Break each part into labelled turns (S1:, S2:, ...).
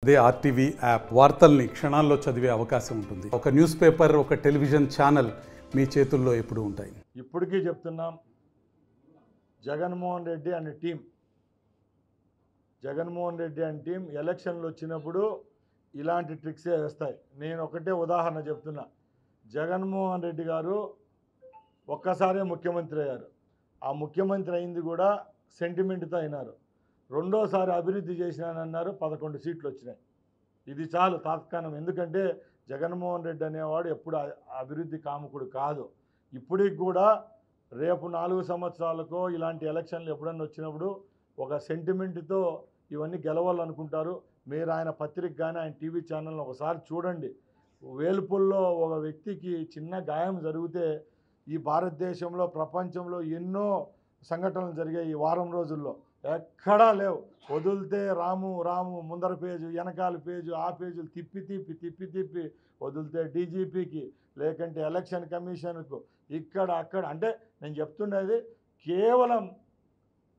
S1: అదే RTV app వార్తల్ని క్షణాల్లో చదివే అవకాశం ఉంటుంది. ఒక న్యూస్ పేపర్, ఒక టెలివిజన్ ఛానల్ మీ చేతుల్లో ఎప్పుడూ ఉంటాయి.
S2: ఇప్పటికీ చెప్తున్నాం, జగన్మోహన్ రెడ్డి అనే టీం ఎలక్షన్లు వచ్చినప్పుడు ఇలాంటి ట్రిక్సే వేస్తాయి. నేను ఒకటే ఉదాహరణ చెప్తున్నా. జగన్మోహన్ రెడ్డి గారు ఒక్కసారే ముఖ్యమంత్రి అయ్యారు. ఆ ముఖ్యమంత్రి అయింది కూడా సెంటిమెంట్తో అయినారు. రెండోసారి అభివృద్ధి చేసినానన్నారు, 11 సీట్లు వచ్చినాయి. ఇది చాలు తాత్కాలికం. ఎందుకంటే జగన్మోహన్ రెడ్డి అనేవాడు ఎప్పుడు అభివృద్ధి కాముకుడు కాదు. ఇప్పటికి కూడా రేపు 4 సంవత్సరాలకో ఇలాంటి ఎలక్షన్లు ఎప్పుడన్నా వచ్చినప్పుడు ఒక సెంటిమెంట్తో ఇవన్నీ గెలవాలనుకుంటారు. మీరు ఆయన పత్రిక కానీ ఆయన టీవీ ఛానల్ని ఒకసారి చూడండి. వేల్పుల్లో ఒక వ్యక్తికి చిన్న గాయం జరిగితే ఈ భారతదేశంలో, ప్రపంచంలో ఎన్నో సంఘటనలు జరిగాయి. ఈ వారం రోజుల్లో ఎక్కడా లేవు. వదిలితే రాము ముందర పేజు, వెనకాల పేజు, ఆ పేజీలు తిప్పి వదిలితే డీజీపీకి, లేకంటే ఎలక్షన్ కమిషన్కు, ఇక్కడ అక్కడ. అంటే నేను చెప్తున్నది కేవలం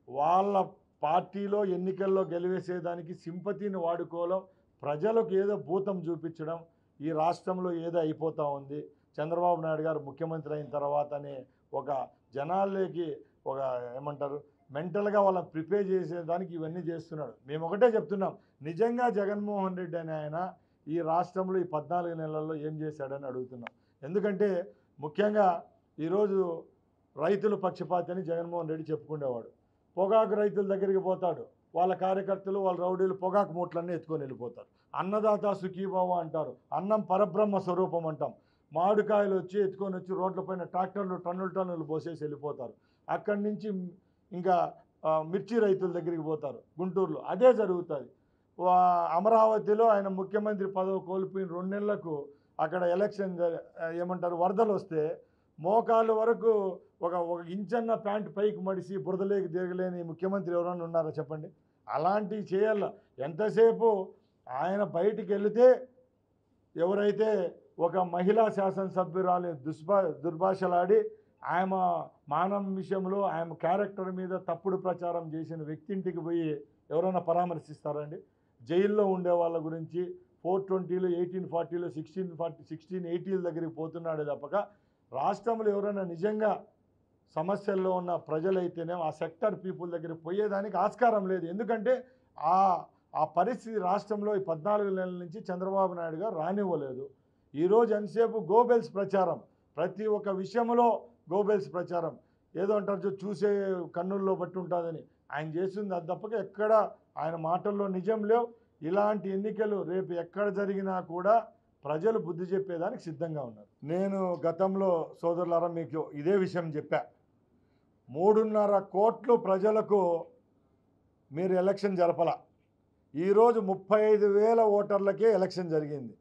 S2: వాళ్ళ పార్టీలో ఎన్నికల్లో గెలివేసేదానికి సింపతిని వాడుకోవడం, ప్రజలకు ఏదో భూతం చూపించడం. ఈ రాష్ట్రంలో ఏదో అయిపోతూ ఉంది, చంద్రబాబు నాయుడు గారు ముఖ్యమంత్రి అయిన తర్వాతనే ఒక జనాల్లోకి ఒక ఏమంటారు మెంటల్గా వాళ్ళని ప్రిపేర్ చేసేదానికి ఇవన్నీ చేస్తున్నాడు. మేము ఒకటే చెప్తున్నాం, నిజంగా జగన్మోహన్ రెడ్డి అని ఆయన ఈ రాష్ట్రంలో ఈ 14 నెలల్లో ఏం చేశాడని అడుగుతున్నాం. ఎందుకంటే ముఖ్యంగా ఈరోజు రైతులు పక్షపాతి అని జగన్మోహన్ రెడ్డి చెప్పుకునేవాడు. పొగాకు రైతుల దగ్గరికి పోతాడు, వాళ్ళ కార్యకర్తలు, వాళ్ళ రౌడీలు పొగాకు మూటలన్నీ ఎత్తుకొని వెళ్ళిపోతారు. అన్నదాత సుఖీభావ అంటారు, అన్నం పరబ్రహ్మ స్వరూపం అంటాం. మామిడికాయలు ఎత్తుకొని వచ్చి రోడ్లపైన ట్రాక్టర్లు టన్నులు పోసేసి వెళ్ళిపోతారు. అక్కడి నుంచి ఇంకా మిర్చి రైతుల దగ్గరికి పోతారు గుంటూరులో. అదే జరుగుతుంది. అమరావతిలో ఆయన ముఖ్యమంత్రి పదవి కోల్పోయిన 2 నెలలకు అక్కడ ఎలక్షన్ ఏమంటారు వరదలు వస్తే మోకాలు వరకు ఒక ఇంచన్న ప్యాంటు పైకి మడిసి బురదలేకి దిగలేని ముఖ్యమంత్రి ఎవరైనా ఉన్నారా చెప్పండి? అలాంటివి చేయాల. ఎంతసేపు ఆయన బయటికి వెళితే ఎవరైతే ఒక మహిళా శాసనసభ్యురాలు దుర్భాషలాడి ఆమె మానవ విషయంలో ఆమె క్యారెక్టర్ మీద తప్పుడు ప్రచారం చేసిన వ్యక్తి ఇంటికి పోయి ఎవరైనా పరామర్శిస్తారండి? జైల్లో ఉండే వాళ్ళ గురించి 420లో 1840లో 1680 దగ్గరికి పోతున్నాడే తప్పక రాష్ట్రంలో ఎవరైనా నిజంగా సమస్యల్లో ఉన్న ప్రజలైతేనే ఆ సెక్టర్ పీపుల్ దగ్గరికి పోయేదానికి ఆస్కారం లేదు. ఎందుకంటే ఆ పరిస్థితి రాష్ట్రంలో ఈ 14 నెలల నుంచి చంద్రబాబు నాయుడు గారు రానివ్వలేదు. ఈరోజు ఎంతసేపు గోబెల్స్ ప్రచారం, ప్రతి ఒక్క విషయంలో గోబెల్స్ ప్రచారం. ఏదో అంటారు చూసే కన్నుల్లో బట్టి ఉంటుందని. ఆయన చేస్తుంది అది తప్పక ఎక్కడ ఆయన మాటల్లో నిజం లేవు. ఇలాంటి ఎన్నికలు రేపు ఎక్కడ జరిగినా కూడా ప్రజలు బుద్ధి చెప్పేదానికి సిద్ధంగా ఉన్నారు. నేను గతంలో సోదరులారా మీకు ఇదే విషయం చెప్పా. 3.5 కోట్ల ప్రజలకు మీరు ఎలక్షన్ జరపల. ఈరోజు 35,000 ఓటర్లకే ఎలక్షన్ జరిగింది.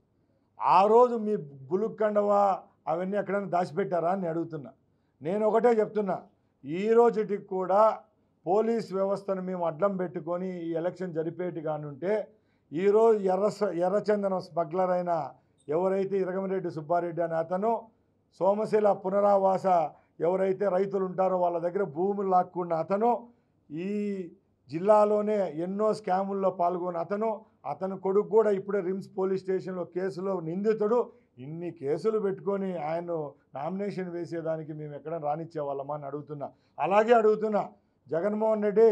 S2: ఆ రోజు మీ బులుక్కండవా అవన్నీ ఎక్కడైనా దాచిపెట్టారా అని అడుగుతున్నా. నేను ఒకటే చెప్తున్నా, ఈ రోజుటికి కూడా పోలీస్ వ్యవస్థను మేము అడ్డం పెట్టుకొని ఈ ఎలక్షన్ జరిపేటి కానుంటే ఈరోజు ఎర్రచందనం స్మగ్లర్ అయిన ఎవరైతే ఇరగమిరెడ్డి సుబ్బారెడ్డి అనే అతను, సోమశిల పునరావాస ఎవరైతే రైతులు ఉంటారో వాళ్ళ దగ్గర భూములు లాక్కున్న అతను, ఈ జిల్లాలోనే ఎన్నో స్కాముల్లో పాల్గొన్న అతను కొడుకు కూడా ఇప్పుడే రిమ్స్ పోలీస్ స్టేషన్లో కేసులో నిందితుడు. ఇన్ని కేసులు పెట్టుకొని ఆయన నామినేషన్ వేసేదానికి మేము ఎక్కడ రానిచ్చే వాళ్ళమా అని అడుగుతున్నా. అలాగే అడుగుతున్నా, జగన్మోహన్ రెడ్డి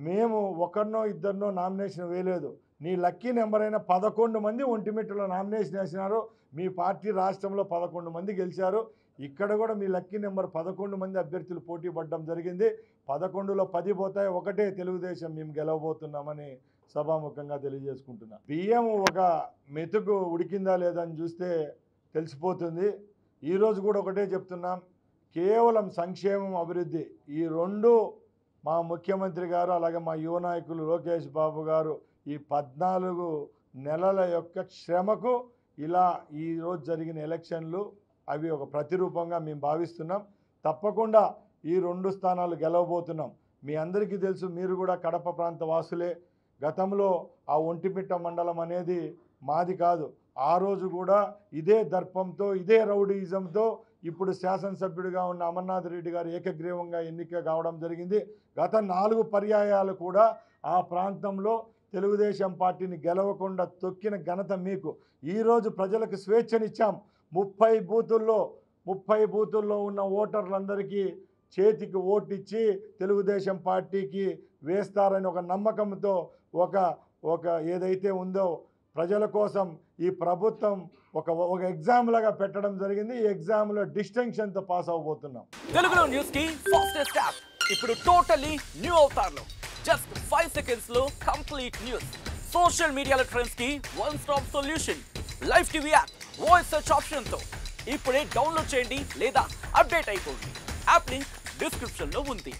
S2: మేము ఒకరినో ఇద్దరినో నామినేషన్ వేయలేదు. నీ లక్కీ నెంబర్ అయిన 11 మంది ఒంటిమిట్టలో నామినేషన్ వేసినారు. మీ పార్టీ రాష్ట్రంలో 11 మంది గెలిచారు. ఇక్కడ కూడా మీ లక్కీ నెంబర్ 11 మంది అభ్యర్థులు పోటీ పడడం జరిగింది. 11లో 10 పోతాయి. ఒకటే తెలుగుదేశం మేము గెలవబోతున్నామని సభాముఖంగా తెలియజేసుకుంటున్నా. బియ్యం ఒక మెతుకు ఉడికిందా లేదా అని చూస్తే తెలిసిపోతుంది. ఈరోజు కూడా ఒకటే చెప్తున్నాం, కేవలం సంక్షేమం, అభివృద్ధి ఈ 2 మా ముఖ్యమంత్రి గారు అలాగే మా యువ నాయకులు లోకేష్ బాబు గారు ఈ 14 నెలల యొక్క శ్రమకు ఇలా ఈరోజు జరిగిన ఎలక్షన్లు అవి ఒక ప్రతిరూపంగా మేము భావిస్తున్నాం. తప్పకుండా ఈ 2 స్థానాలు గెలవబోతున్నాం. మీ అందరికీ తెలుసు, మీరు కూడా కడప ప్రాంత వాసులే. గతంలో ఆ ఒంటిమిట్ట మండలం అనేది మాది కాదు. ఆ రోజు కూడా ఇదే దర్పంతో, ఇదే రౌడీయిజంతో ఇప్పుడు శాసనసభ్యుడిగా ఉన్న అమర్నాథ్ రెడ్డి గారు ఏకగ్రీవంగా ఎన్నిక కావడం జరిగింది. గత 4 పర్యాయాలు కూడా ఆ ప్రాంతంలో తెలుగుదేశం పార్టీని గెలవకుండా తొక్కిన ఘనత మీకు. ఈరోజు ప్రజలకు స్వేచ్ఛనిచ్చాం. 30 బూతుల్లో ఉన్న ఓటర్లందరికీ చేతికి ఓటిచ్చి తెలుగుదేశం పార్టీకి వేస్తారని ఒక నమ్మకంతో ఒక ఏదైతే ఉందో ప్రజల కోసం ఈ ప్రభుత్వం ఒక ఎగ్జామ్ లాగా పెట్టడం జరిగింది. ఈ ఎగ్జామ్లో డిస్టింక్షన్తో పాస్ అవబోతున్నాం.
S3: తెలుగులో న్యూస్ కి ఫాస్టెస్ట్ యాప్ ఇప్పుడు టోటలీ న్యూ అవతార్లో జస్ట్ 5 seconds లో కంప్లీట్ న్యూస్. సోషల్ మీడియాలో ట్రెండ్స్ కి one stop solution. Live TV app voice search option తో ఇప్పుడే డౌన్లోడ్ చేయండి లేదా అప్డేట్ అయిపోండి. యాప్ లింక్ డిస్క్రిప్షన్ లో ఉంది.